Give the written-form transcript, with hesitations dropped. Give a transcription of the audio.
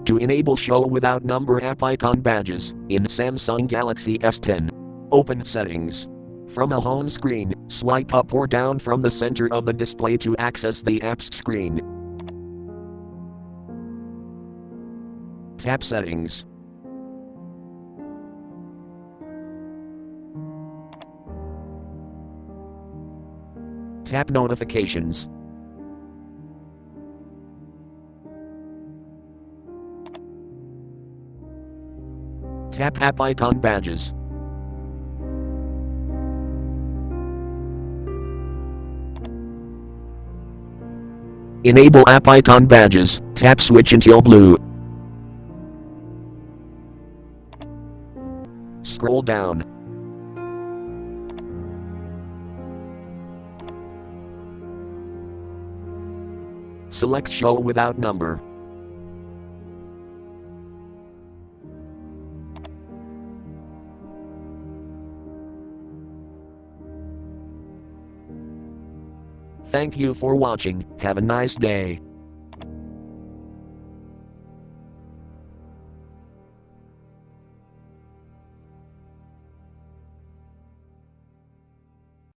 To enable Show Without Number app icon badges in Samsung Galaxy S10. Open Settings. From a home screen, swipe up or down from the center of the display to access the app's screen. Tap Settings. Tap Notifications. Tap App Icon Badges. Enable App Icon Badges, tap Switch until blue. Scroll down. Select Show Without Number. Thank you for watching. Have a nice day.